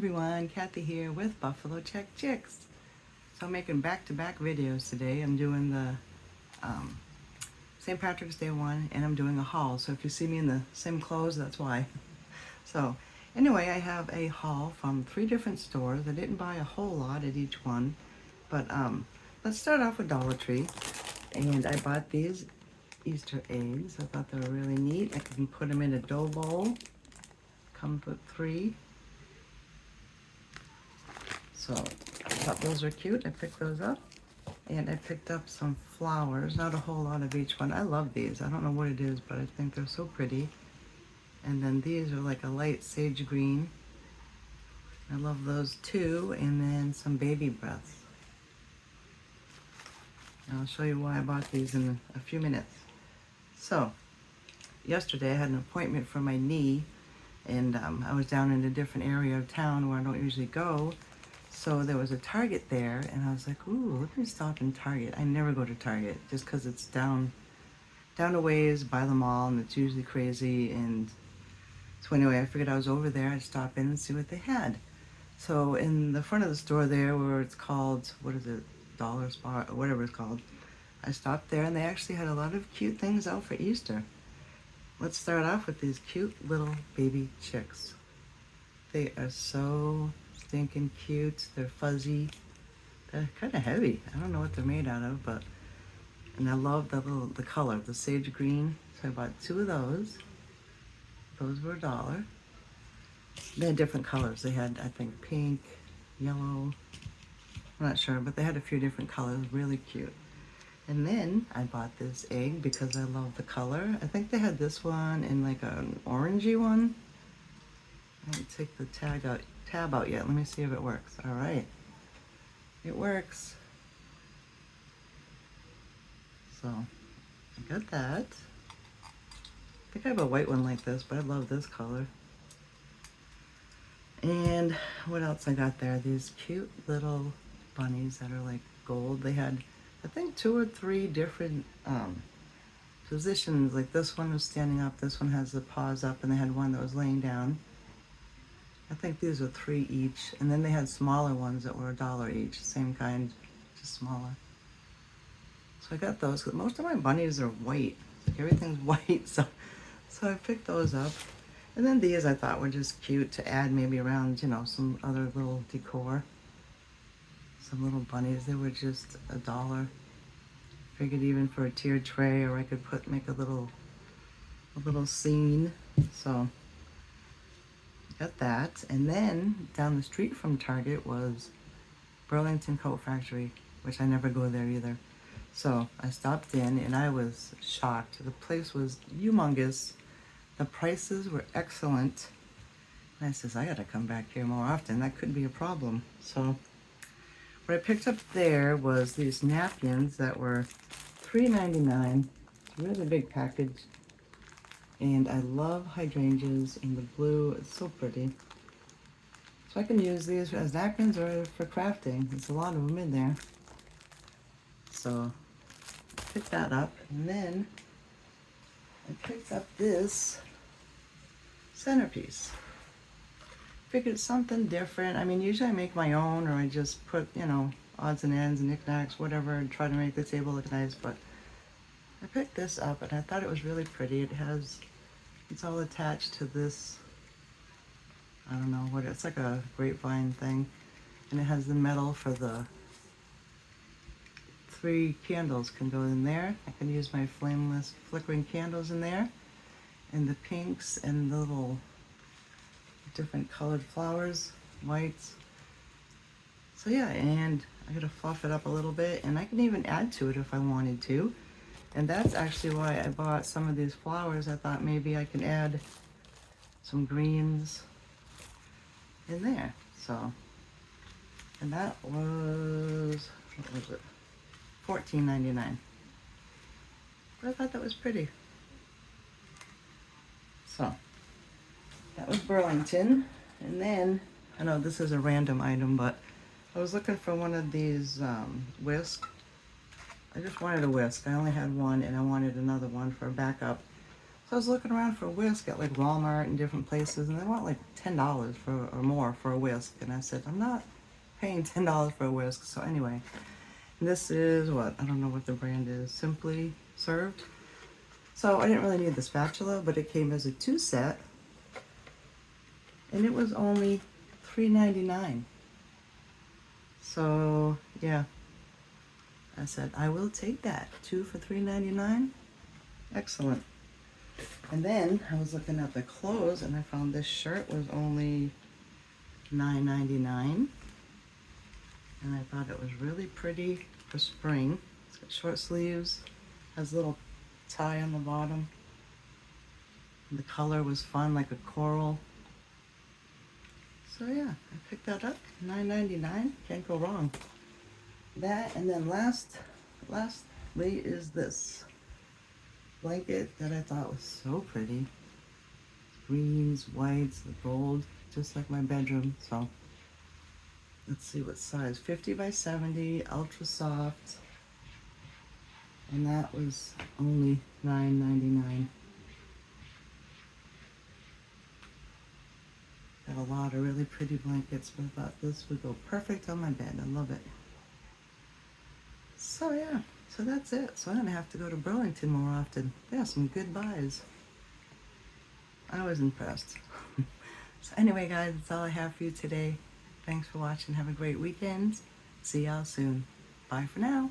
everyone, Kathy here with Buffalo Check Chicks. So I'm making back-to-back videos today. I'm doing the St. Patrick's Day one and I'm doing a haul. So if you see me in the same clothes, that's why. So anyway, I have a haul from 3 different stores. I didn't buy a whole lot at each one, but let's start off with Dollar Tree. And I bought these Easter eggs. I thought they were really neat. I can put them in a dough bowl. Comes with 3. So I thought those were cute. I picked those up. And I picked up some flowers. Not a whole lot of each one. I love these. I don't know what it is, but I think they're so pretty. And then these are like a light sage green. I love those too. And then some baby breaths. And I'll show you why I bought these in a few minutes. So, yesterday I had an appointment for my knee. And I was down in a different area of town where I don't usually go. So there was a Target there, and I was like, ooh, let me stop in Target. I never go to Target just because it's down a ways by the mall, and it's usually crazy. And so anyway, I figured I was over there. I'd stop in and see what they had. So in the front of the store there, where it's called, what is it, Dollar Spot, or whatever it's called, I stopped there, and they actually had a lot of cute things out for Easter. Let's start off with these cute little baby chicks. They are so stinking cute. They're fuzzy. They're kind of heavy. I don't know what they're made out of, but and I love the color, the sage green. So I bought 2 of those. Those were $1. They had different colors. They had, I think, pink, yellow. I'm not sure, but they had a few different colors. Really cute. And then I bought this egg because I love the color. I think they had this one in like an orangey one. I didn't take the tab out yet. Let me see if it works. All right. It works. So I got that. I think I have a white one like this, but I love this color. And what else I got there? These cute little bunnies that are like gold. They had, I think, 2 or 3 different positions. Like this one was standing up, this one has the paws up, and they had one that was laying down. I think these were 3 each, and then they had smaller ones that were $1 each, same kind, just smaller. So I got those. Most of my bunnies are white. Like everything's white, so I picked those up. And then these I thought were just cute to add maybe around, you know, some other little decor. Some little bunnies. They were just $1. Figured even for a tiered tray, or I could make a little scene. So got that. And then down the street from Target was Burlington Coat Factory, which I never go there either. So I stopped in and I was shocked. The place was humongous. The prices were excellent. And I says, I gotta come back here more often. That could be a problem. So what I picked up there was these napkins that were $3.99. Really big package. And I love hydrangeas in the blue. It's so pretty. So I can use these as napkins or for crafting. There's a lot of them in there. So pick that up. And then I picked up this centerpiece. Figured something different. I mean, usually I make my own, or I just put, you know, odds and ends and knickknacks, whatever, and try to make the table look nice. But I picked this up and I thought it was really pretty. It's all attached to this, I don't know what, it's like a grapevine thing. And it has the metal for the 3 candles can go in there. I can use my flameless flickering candles in there. And the pinks and the little different colored flowers, whites. So yeah, and I gotta fluff it up a little bit, and I can even add to it if I wanted to. And that's actually why I bought some of these flowers. I thought maybe I can add some greens in there. So, and that was, what was it? $14.99. But I thought that was pretty. So, that was Burlington. And then, I know this is a random item, but I was looking for one of these whisks. I just wanted a whisk. I only had one, and I wanted another one for a backup. So I was looking around for a whisk at like Walmart and different places, and they want like $10 for or more for a whisk. And I said, I'm not paying $10 for a whisk. So anyway, this is what, I don't know what the brand is, Simply Served. So I didn't really need the spatula, but it came as a 2 set, and it was only $3.99. So yeah, I said I will take that. 2 for $3.99. Excellent. And then I was looking at the clothes, and I found this shirt was only $9.99, and I thought it was really pretty for spring. It's got short sleeves, has a little tie on the bottom. And the color was fun, like a coral. So yeah, I picked that up, $9.99. Can't go wrong. That, and then lastly is this blanket that I thought was so pretty. Greens, whites, the gold, just like my bedroom. So let's see what size. 50 by 70, ultra soft. And that was only $9.99. Got a lot of really pretty blankets, but I thought this would go perfect on my bed. I love it. So yeah, so that's it. So I'm gonna have to go to Burlington more often. Yeah, some good buys. I was impressed. So anyway, guys, that's all I have for you today. Thanks for watching. Have a great weekend. See y'all soon. Bye for now.